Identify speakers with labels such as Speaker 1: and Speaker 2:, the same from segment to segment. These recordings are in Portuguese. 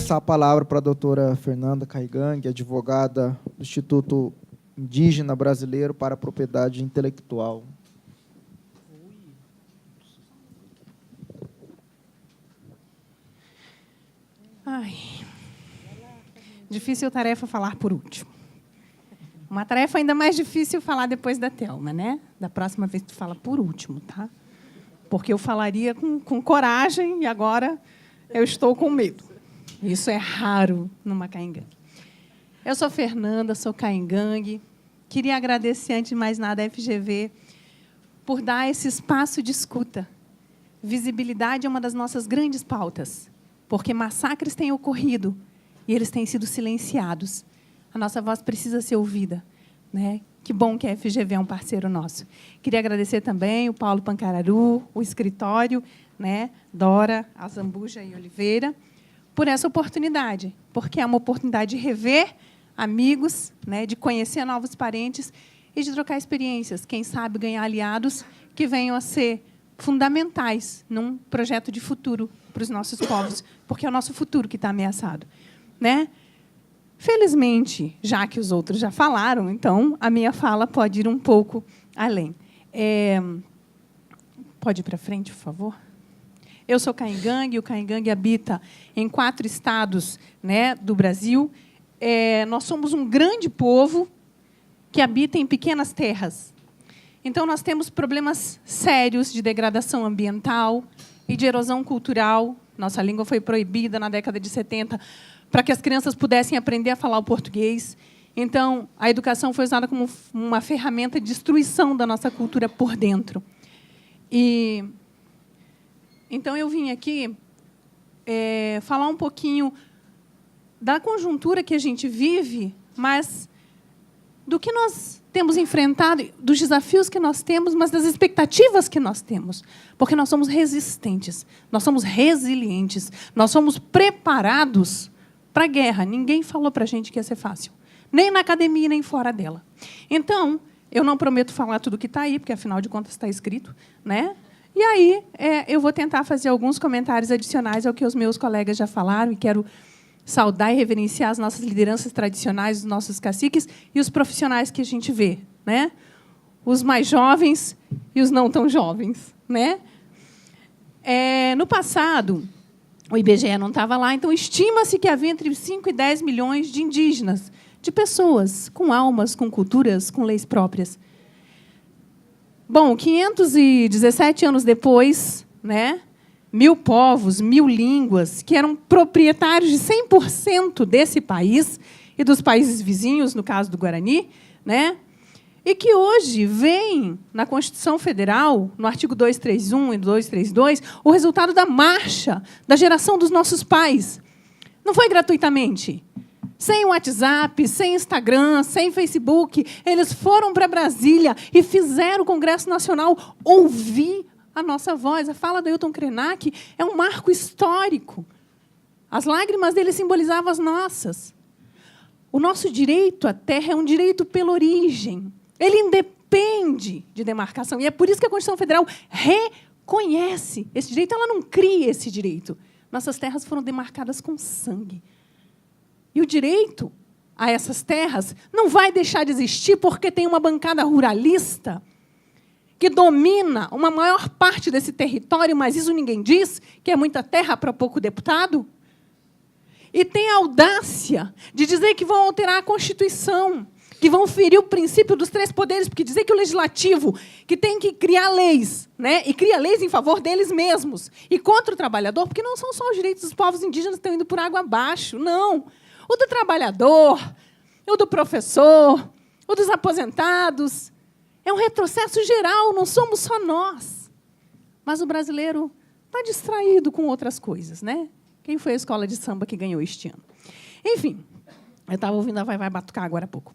Speaker 1: passar a palavra para a doutora Fernanda Caingangue, advogada do Instituto Indígena Brasileiro para a Propriedade Intelectual.
Speaker 2: Ai, difícil tarefa falar por último. Uma tarefa ainda mais difícil falar depois da Thelma, né? Da próxima vez tu fala por último, tá? Porque eu falaria com coragem e agora eu estou com medo. Isso é raro numa caingangue. Eu sou Fernanda, sou caingangue. Queria agradecer, antes de mais nada, a FGV por dar esse espaço de escuta. Visibilidade é uma das nossas grandes pautas, porque massacres têm ocorrido e eles têm sido silenciados. A nossa voz precisa ser ouvida, né? Que bom que a FGV é um parceiro nosso. Queria agradecer também o Paulo Pancararu, o escritório, né? Dora, Azambuja e Oliveira, por essa oportunidade, porque é uma oportunidade de rever amigos, né? De conhecer novos parentes e de trocar experiências. Quem sabe ganhar aliados que venham a ser fundamentais num projeto de futuro para os nossos povos, porque é o nosso futuro que está ameaçado, né? Felizmente, já que os outros já falaram, então a minha fala pode ir um pouco além. Pode ir para frente, por favor? Eu sou caingangue, o caingangue habita em 4 estados, né, do Brasil. Nós somos um grande povo que habita em pequenas terras. Então, nós temos problemas sérios de degradação ambiental e de erosão cultural. Nossa língua foi proibida na década de 70 para que as crianças pudessem aprender a falar o português. Então, a educação foi usada como uma ferramenta de destruição da nossa cultura por dentro. Então, eu vim aqui falar um pouquinho da conjuntura que a gente vive, mas do que nós temos enfrentado, dos desafios que nós temos, mas das expectativas que nós temos. Porque nós somos resistentes, nós somos resilientes, nós somos preparados para a guerra. Ninguém falou para a gente que ia ser fácil, nem na academia, nem fora dela. Então, eu não prometo falar tudo que está aí, porque, afinal de contas, está escrito, né? E aí, eu vou tentar fazer alguns comentários adicionais ao que os meus colegas já falaram, e quero saudar e reverenciar as nossas lideranças tradicionais, os nossos caciques e os profissionais que a gente vê, né? Os mais jovens e os não tão jovens, né? No passado, o IBGE não estava lá, então estima-se que havia entre 5 e 10 milhões de indígenas, de pessoas com almas, com culturas, com leis próprias. Bom, 517 anos depois, né? 1000 povos, 1000 línguas, que eram proprietários de 100% desse país e dos países vizinhos, no caso do Guarani, né? E que hoje vem na Constituição Federal, no artigo 231 e 232, o resultado da marcha da geração dos nossos pais. Não foi gratuitamente. Sem WhatsApp, sem Instagram, sem Facebook, eles foram para Brasília e fizeram o Congresso Nacional ouvir a nossa voz. A fala do Ailton Krenak é um marco histórico. As lágrimas dele simbolizavam as nossas. O nosso direito à terra é um direito pela origem. Ele independe de demarcação. E é por isso que a Constituição Federal reconhece esse direito. Ela não cria esse direito. Nossas terras foram demarcadas com sangue. E o direito a essas terras não vai deixar de existir porque tem uma bancada ruralista que domina uma maior parte desse território, mas isso ninguém diz, que é muita terra para pouco deputado. E tem a audácia de dizer que vão alterar a Constituição, que vão ferir o princípio dos 3 poderes, porque dizer que o legislativo que tem que criar leis, né, e cria leis em favor deles mesmos, e contra o trabalhador, porque não são só os direitos dos povos indígenas que estão indo por água abaixo, não. O do trabalhador, o do professor, o dos aposentados. É um retrocesso geral, não somos só nós. Mas o brasileiro está distraído com outras coisas, né? Quem foi a escola de samba que ganhou este ano? Enfim, eu estava ouvindo a Vai Batucar agora há pouco.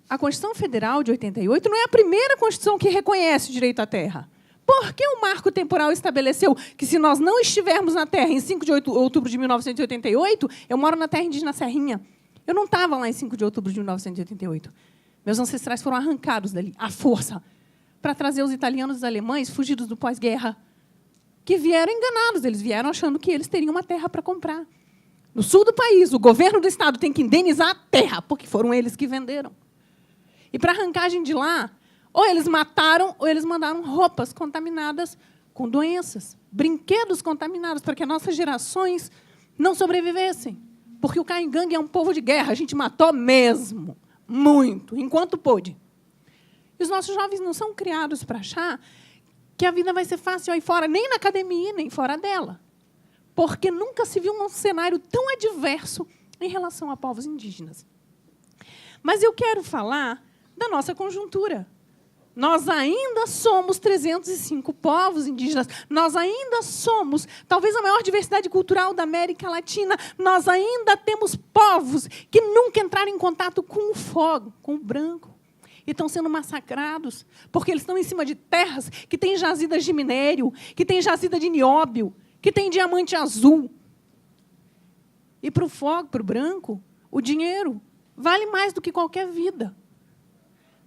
Speaker 2: A Constituição Federal de 88 não é a primeira Constituição que reconhece o direito à terra. Por que o marco temporal estabeleceu que, se nós não estivermos na terra em 5 de outubro de 1988, eu moro na terra indígena Serrinha. Eu não estava lá em 5 de outubro de 1988. Meus ancestrais foram arrancados dali, à força, para trazer os italianos e os alemães, fugidos do pós-guerra, que vieram enganados. Eles vieram achando que eles teriam uma terra para comprar. no sul do país, o governo do estado tem que indenizar a terra, porque foram eles que venderam. E, para arrancagem de lá, ou eles mataram, ou eles mandaram roupas contaminadas com doenças, brinquedos contaminados, para que as nossas gerações não sobrevivessem. Porque o Caingangue é um povo de guerra, a gente matou mesmo, muito, enquanto pôde. E os nossos jovens não são criados para achar que a vida vai ser fácil aí fora, nem na academia, nem fora dela. Porque nunca se viu um cenário tão adverso em relação a povos indígenas. Mas eu quero falar da nossa conjuntura. Nós ainda somos 305 povos indígenas. Nós ainda somos, talvez, a maior diversidade cultural da América Latina. Nós ainda temos povos que nunca entraram em contato com o fogo, com o branco. E estão sendo massacrados, porque eles estão em cima de terras que têm jazidas de minério, que têm jazida de nióbio, que tem diamante azul. E para o fogo, para o branco, o dinheiro vale mais do que qualquer vida.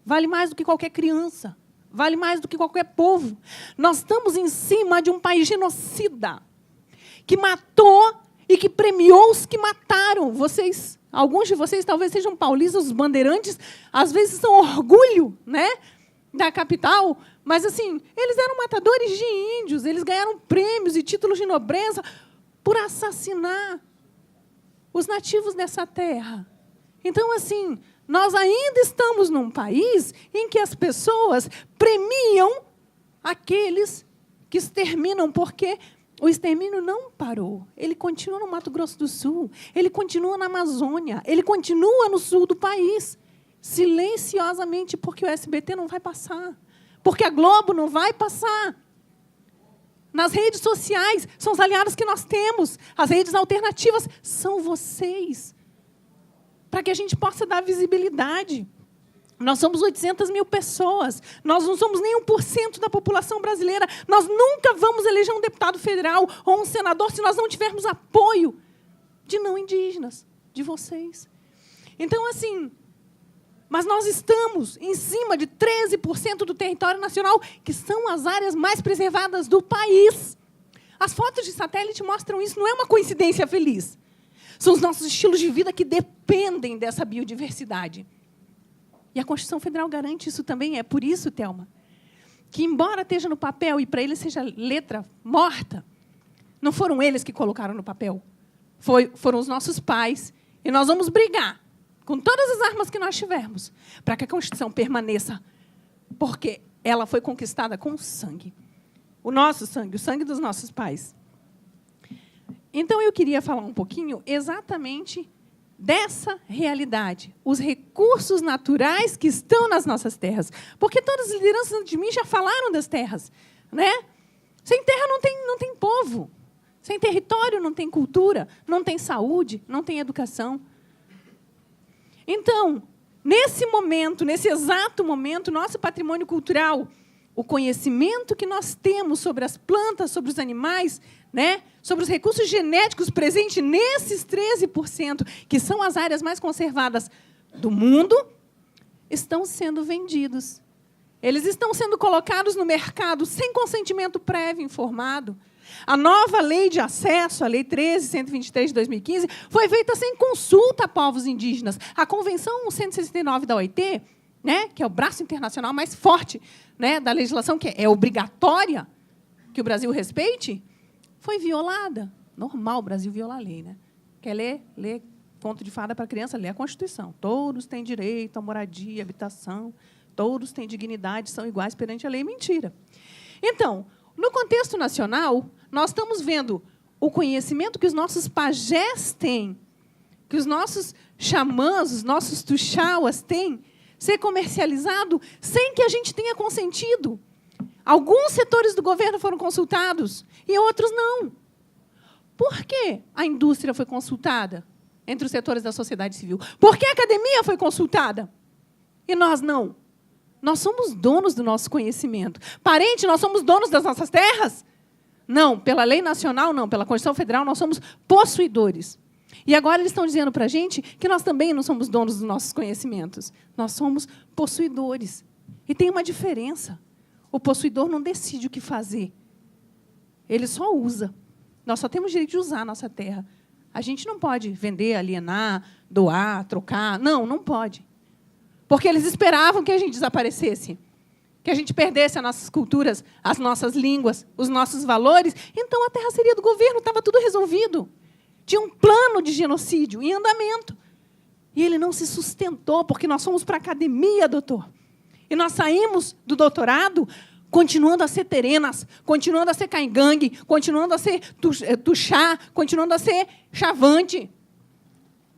Speaker 2: Vale mais do que qualquer criança. Vale mais do que qualquer povo. Nós estamos em cima de um país genocida, que matou e que premiou os que mataram. Vocês, alguns de vocês talvez sejam paulistas, os bandeirantes, às vezes são orgulho, né, da capital, mas, assim, eles eram matadores de índios, eles ganharam prêmios e títulos de nobreza por assassinar os nativos dessa terra. Então, assim, nós ainda estamos num país em que as pessoas premiam aqueles que exterminam, porque o extermínio não parou. Ele continua no Mato Grosso do Sul, ele continua na Amazônia, ele continua no sul do país, silenciosamente, porque o SBT não vai passar. Porque a Globo não vai passar. Nas redes sociais, são os aliados que nós temos. As redes alternativas são vocês. Para que a gente possa dar visibilidade. Nós somos 800 mil pessoas. Nós não somos nem 1% da população brasileira. Nós nunca vamos eleger um deputado federal ou um senador se nós não tivermos apoio de não indígenas, de vocês. Então, assim... Mas nós estamos em cima de 13% do território nacional, que são as áreas mais preservadas do país. As fotos de satélite mostram isso, não é uma coincidência feliz. São os nossos estilos de vida que dependem dessa biodiversidade. E a Constituição Federal garante isso também. É por isso, Thelma, que, embora esteja no papel e para eles seja letra morta, não foram eles que colocaram no papel. Foram os nossos pais. E nós vamos brigar com todas as armas que nós tivermos, para que a Constituição permaneça, porque ela foi conquistada com sangue. O nosso sangue, o sangue dos nossos pais. Então, eu queria falar um pouquinho exatamente dessa realidade, os recursos naturais que estão nas nossas terras. Porque todas as lideranças antes de mim já falaram das terras, né? Sem terra não tem povo. Sem território não tem cultura, não tem saúde, não tem educação. Então, nesse momento, nesse exato momento, nosso patrimônio cultural, o conhecimento que nós temos sobre as plantas, sobre os animais, né, sobre os recursos genéticos presentes nesses 13%, que são as áreas mais conservadas do mundo, estão sendo vendidos. Eles estão sendo colocados no mercado sem consentimento prévio informado. A nova lei de acesso, a Lei 13.123 de 2015, foi feita sem consulta a povos indígenas. A Convenção 169 da OIT, né, que é o braço internacional mais forte, né, da legislação, que é obrigatória que o Brasil respeite, foi violada. Normal o Brasil violar a lei. Né? Quer ler conto de fada para criança? Lê a Constituição. Todos têm direito à moradia, habitação, todos têm dignidade, são iguais perante a lei. Mentira. Então, no contexto nacional, nós estamos vendo o conhecimento que os nossos pajés têm, que os nossos xamãs, os nossos tuxauas têm, ser comercializado sem que a gente tenha consentido. Alguns setores do governo foram consultados e outros não. Por que a indústria foi consultada entre os setores da sociedade civil? Por que a academia foi consultada e nós não? Nós somos donos do nosso conhecimento. Parente, nós somos donos das nossas terras? Não, pela lei nacional, não. Pela Constituição Federal, nós somos possuidores. E agora eles estão dizendo para a gente que nós também não somos donos dos nossos conhecimentos. Nós somos possuidores. E tem uma diferença. O possuidor não decide o que fazer. Ele só usa. Nós só temos direito de usar a nossa terra. A gente não pode vender, alienar, doar, trocar. Não, não pode. Porque eles esperavam que a gente desaparecesse, que a gente perdesse as nossas culturas, as nossas línguas, os nossos valores. Então, a terra seria do governo, estava tudo resolvido. Tinha um plano de genocídio em andamento. E ele não se sustentou, porque nós fomos para a academia, doutor. E nós saímos do doutorado continuando a ser terenas, continuando a ser caingangue, continuando a ser tuxá, continuando a ser chavante.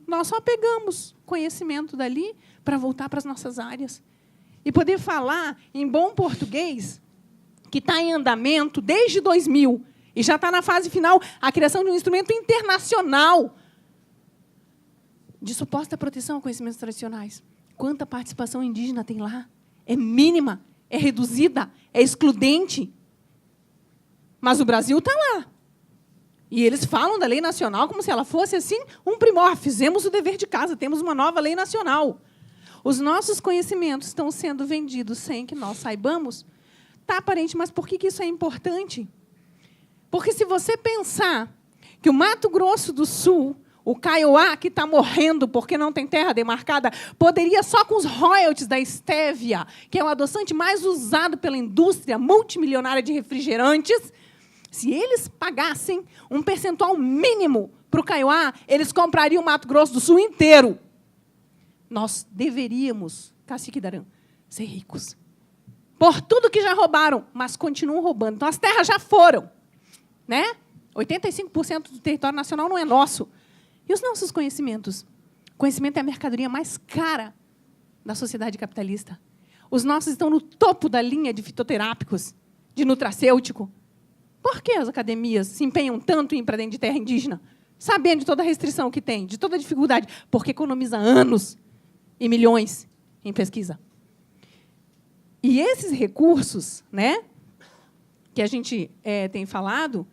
Speaker 2: Nós só pegamos conhecimento dali para voltar para as nossas áreas. E poder falar, em bom português, que está em andamento desde 2000, e já está na fase final a criação de um instrumento internacional de suposta proteção a conhecimentos tradicionais. Quanta participação indígena tem lá? É mínima, é reduzida, é excludente. Mas o Brasil está lá. E eles falam da lei nacional como se ela fosse, assim, um primor. Fizemos o dever de casa, temos uma nova lei nacional. Os nossos conhecimentos estão sendo vendidos sem que nós saibamos. Está aparente, mas por que isso é importante? Porque se você pensar que o Mato Grosso do Sul, o Kaiowá, que está morrendo porque não tem terra demarcada, poderia, só com os royalties da estévia, que é o adoçante mais usado pela indústria multimilionária de refrigerantes, se eles pagassem um percentual mínimo para o Kaiowá, eles comprariam o Mato Grosso do Sul inteiro. Nós deveríamos, Cacique Darã, ser ricos. Por tudo que já roubaram, mas continuam roubando. Então, as terras já foram. Né? 85% do território nacional não é nosso. E os nossos conhecimentos? Conhecimento é a mercadoria mais cara da sociedade capitalista. Os nossos estão no topo da linha de fitoterápicos, de nutracêutico. Por que as academias se empenham tanto em ir para dentro de terra indígena? Sabendo de toda a restrição que tem, de toda a dificuldade. Porque economiza anos e milhões em pesquisa. E esses recursos, né, que a gente tem falado,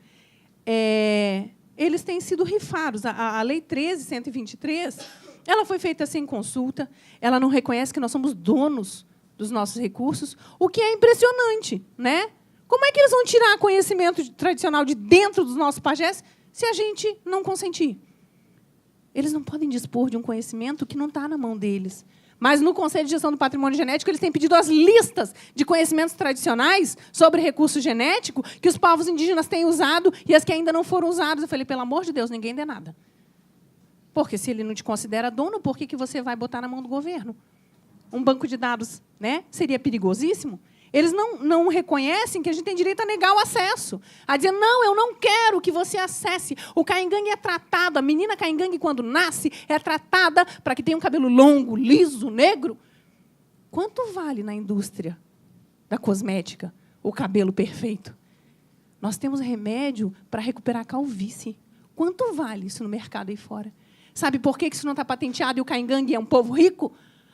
Speaker 2: eles têm sido rifados. A Lei 13.123, ela foi feita sem consulta, ela não reconhece que nós somos donos dos nossos recursos, o que é impressionante. Né? Como é que eles vão tirar conhecimento tradicional de dentro dos nossos pajés se a gente não consentir? Eles não podem dispor de um conhecimento que não está na mão deles. Mas, no Conselho de Gestão do Patrimônio Genético, eles têm pedido as listas de conhecimentos tradicionais sobre recurso genético que os povos indígenas têm usado e as que ainda não foram usadas. Eu falei, pelo amor de Deus, ninguém dê nada. Porque, se ele não te considera dono, por que você vai botar na mão do governo? Um banco de dados, né, seria perigosíssimo. Eles não reconhecem que a gente tem direito a negar o acesso. A dizer, não, eu não quero que você acesse. O caingangue é tratado, a menina caingangue, quando nasce, é tratada para que tenha um cabelo longo, liso, negro. Quanto vale na indústria da cosmética o cabelo perfeito? Nós temos remédio para recuperar a calvície. Quanto vale isso no mercado aí fora? Sabe por que isso não está patenteado e o caingangue é um povo rico?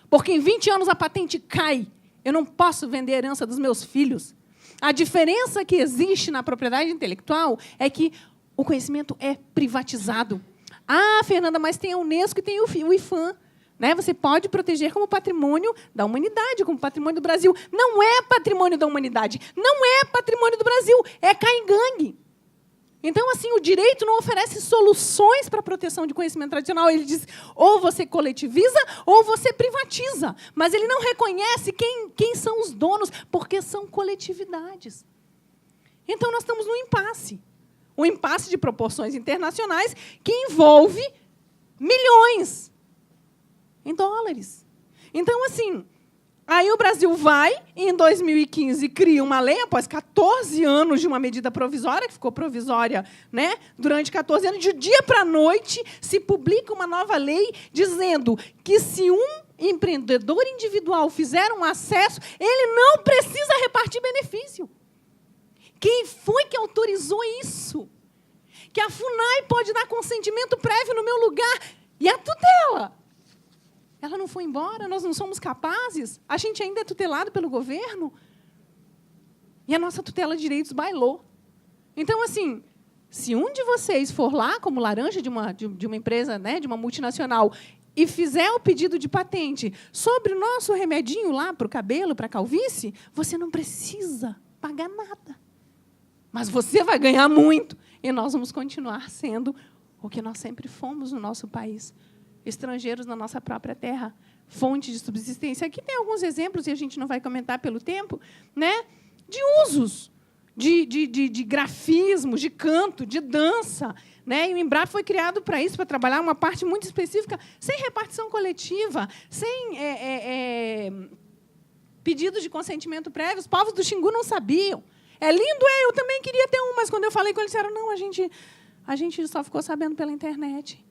Speaker 2: Porque em 20 anos a patente cai. Eu não posso vender a herança dos meus filhos. A diferença que existe na propriedade intelectual é que o conhecimento é privatizado. Ah, Fernanda, mas tem a Unesco e tem o IFAM. Né? Você pode proteger como patrimônio da humanidade, como patrimônio do Brasil. Não é patrimônio da humanidade. Não é patrimônio do Brasil. É caingangue. Então, assim, o direito não oferece soluções para a proteção de conhecimento tradicional. Ele diz, ou você coletiviza, ou você privatiza. Mas ele não reconhece quem são os donos, porque são coletividades. Então, nós estamos num impasse. Um impasse de proporções internacionais que envolve milhões em dólares. Então, assim, aí o Brasil vai, em 2015, cria uma lei, após 14 anos de uma medida provisória, que ficou provisória, né, durante 14 anos, de dia para a noite, se publica uma nova lei dizendo que, se um empreendedor individual fizer um acesso, ele não precisa repartir benefício. Quem foi que autorizou isso? Que a FUNAI pode dar consentimento prévio no meu lugar. E a tutela? Ela não foi embora? Nós não somos capazes? A gente ainda é tutelado pelo governo? E a nossa tutela de direitos bailou. Então, assim, se um de vocês for lá, como laranja de uma empresa, né, de uma multinacional, e fizer o pedido de patente sobre o nosso remedinho lá para o cabelo, para a calvície, você não precisa pagar nada. Mas você vai ganhar muito. E nós vamos continuar sendo o que nós sempre fomos no nosso país. Estrangeiros na nossa própria terra, fonte de subsistência. Aqui tem alguns exemplos, e a gente não vai comentar pelo tempo, né, de usos, de grafismo, de canto, de dança. Né? E o Embrapa foi criado para isso, para trabalhar uma parte muito específica, sem repartição coletiva, sem pedido de consentimento prévio. Os povos do Xingu não sabiam. É lindo, eu também queria ter um, mas quando eu falei com eles, disseram, não, a gente só ficou sabendo pela internet.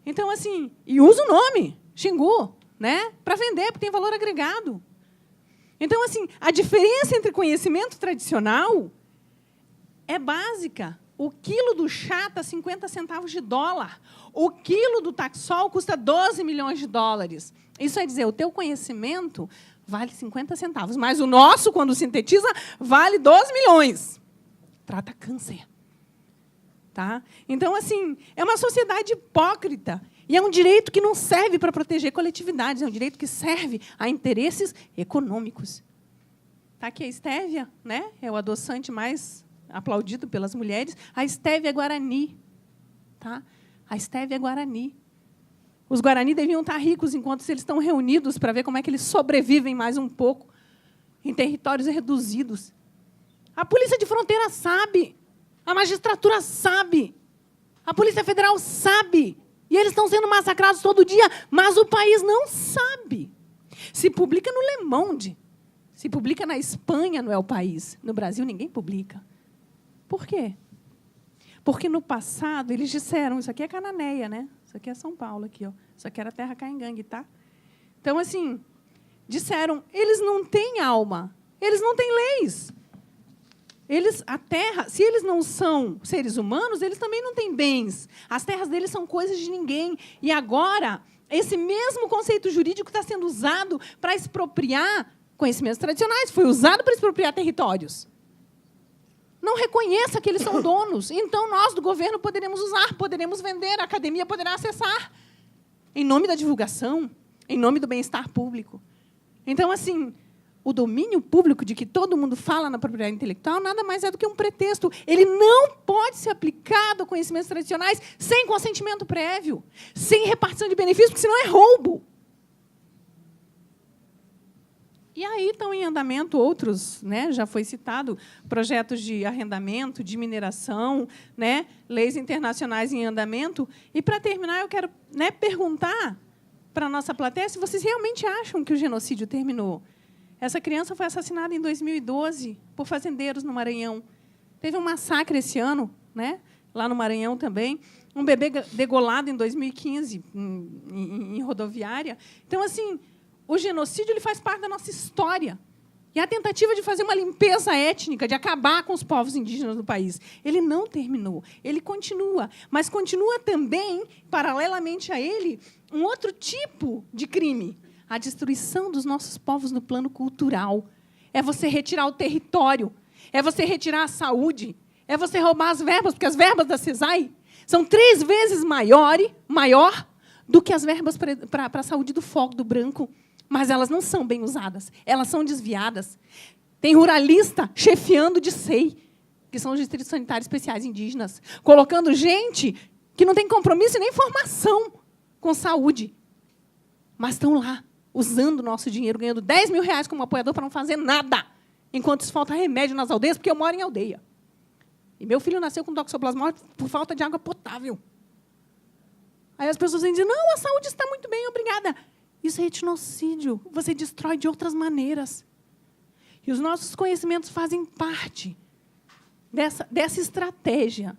Speaker 2: Então, assim, e usa o nome, Xingu, né? Para vender, porque tem valor agregado. Então, assim, a diferença entre conhecimento tradicional é básica. O quilo do chá está 50 centavos de dólar. O quilo do Taxol custa 12 milhões de dólares. Isso é dizer, o teu conhecimento vale 50 centavos, mas o nosso, quando sintetiza, vale 12 milhões. Trata câncer. Tá? Então, assim, é uma sociedade hipócrita. E é um direito que não serve para proteger coletividades, é um direito que serve a interesses econômicos. Está aqui a Stevia, né? É o adoçante mais aplaudido pelas mulheres. A Stevia Guarani. Tá? A Stevia Guarani. Os Guarani deviam estar ricos enquanto eles estão reunidos para ver como é que eles sobrevivem mais um pouco em territórios reduzidos. A Polícia de Fronteira sabe. A magistratura sabe. A Polícia Federal sabe. E eles estão sendo massacrados todo dia, mas o país não sabe. Se publica no Le Monde. Se publica na Espanha, não é o país. No Brasil, ninguém publica. Por quê? Porque, no passado, eles disseram, isso aqui é Cananéia, né? Isso aqui é São Paulo, aqui, ó. Isso aqui era terra Caingangue, tá? Então, assim, disseram, eles não têm alma, eles não têm leis. A terra, se eles não são seres humanos, eles também não têm bens. As terras deles são coisas de ninguém. E agora, esse mesmo conceito jurídico está sendo usado para expropriar conhecimentos tradicionais, foi usado para expropriar territórios. Não reconheça que eles são donos. Então, nós, do governo, poderemos usar, poderemos vender, a academia poderá acessar, em nome da divulgação, em nome do bem-estar público. Então, assim, o domínio público de que todo mundo fala na propriedade intelectual nada mais é do que um pretexto. Ele não pode ser aplicado a conhecimentos tradicionais sem consentimento prévio, sem repartição de benefícios, porque senão é roubo. E aí estão em andamento outros, né, já foi citado, projetos de arrendamento, de mineração, né, leis internacionais em andamento. E, para terminar, eu quero, né, perguntar para a nossa plateia se vocês realmente acham que o genocídio terminou. Essa criança foi assassinada em 2012 por fazendeiros no Maranhão. Teve um massacre esse ano, né, lá no Maranhão também. Um bebê degolado em 2015 em rodoviária. Então, assim, o genocídio ele faz parte da nossa história. E a tentativa de fazer uma limpeza étnica, de acabar com os povos indígenas do país, ele não terminou, ele continua. Mas continua também, paralelamente a ele, um outro tipo de crime, a destruição dos nossos povos no plano cultural. É você retirar o território, é você retirar a saúde, é você roubar as verbas, porque as verbas da CESAI são 3 vezes maior do que as verbas para a saúde do fogo, do branco. Mas elas não são bem usadas, elas são desviadas. Tem ruralista chefiando de SEI, que são os distritos sanitários especiais indígenas, colocando gente que não tem compromisso e nem formação com saúde, mas estão lá, usando o nosso dinheiro, ganhando 10 mil reais como apoiador para não fazer nada, enquanto falta remédio nas aldeias, porque eu moro em aldeia. E meu filho nasceu com toxoplasmose por falta de água potável. Aí as pessoas dizem, não, a saúde está muito bem, obrigada. Isso é etnocídio. Você destrói de outras maneiras. E os nossos conhecimentos fazem parte dessa estratégia,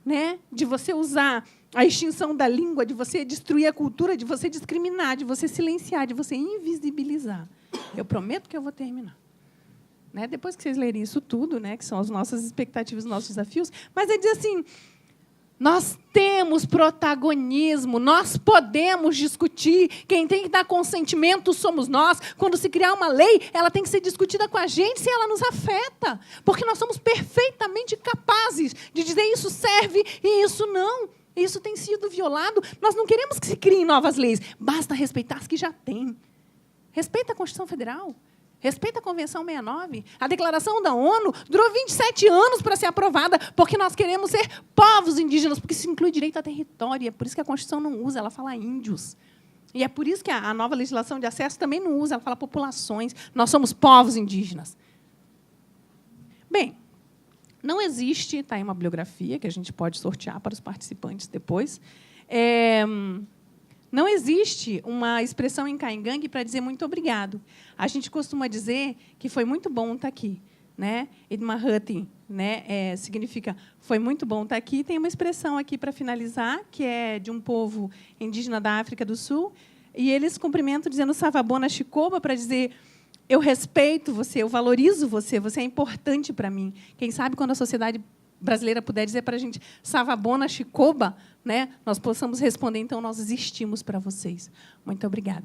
Speaker 2: né? De você usar a extinção da língua, de você destruir a cultura, de você discriminar, de você silenciar, de você invisibilizar. Eu prometo que eu vou terminar. Né? Depois que vocês lerem isso tudo, né? Que são as nossas expectativas, os nossos desafios, mas é dizer assim, nós temos protagonismo, nós podemos discutir, quem tem que dar consentimento somos nós. Quando se criar uma lei, ela tem que ser discutida com a gente se ela nos afeta, porque nós somos perfeitamente capazes de dizer isso serve e isso não. Isso tem sido violado. Nós não queremos que se criem novas leis, basta respeitar as que já tem. Respeita a Constituição Federal, Respeita a Convenção 69. A Declaração da ONU durou 27 anos para ser aprovada, porque nós queremos ser povos indígenas, porque isso inclui direito a território. É por isso que a Constituição não usa, ela fala índios. E é por isso que a nova legislação de acesso também não usa, ela fala populações. Nós somos povos indígenas. Bem, não existe, está aí uma bibliografia que a gente pode sortear para os participantes depois. Não existe uma expressão em Caingangue para dizer muito obrigado. A gente costuma dizer que foi muito bom estar aqui, né? Idmahati, né? Significa foi muito bom estar aqui. Tem uma expressão aqui para finalizar, que é de um povo indígena da África do Sul, e eles cumprimentam dizendo Savabona Chicoba, para dizer eu respeito você, eu valorizo você, você é importante para mim. Quem sabe quando a sociedade brasileira puder dizer para a gente Savabona Chicoba, né, nós possamos responder, então, nós existimos para vocês. Muito obrigada.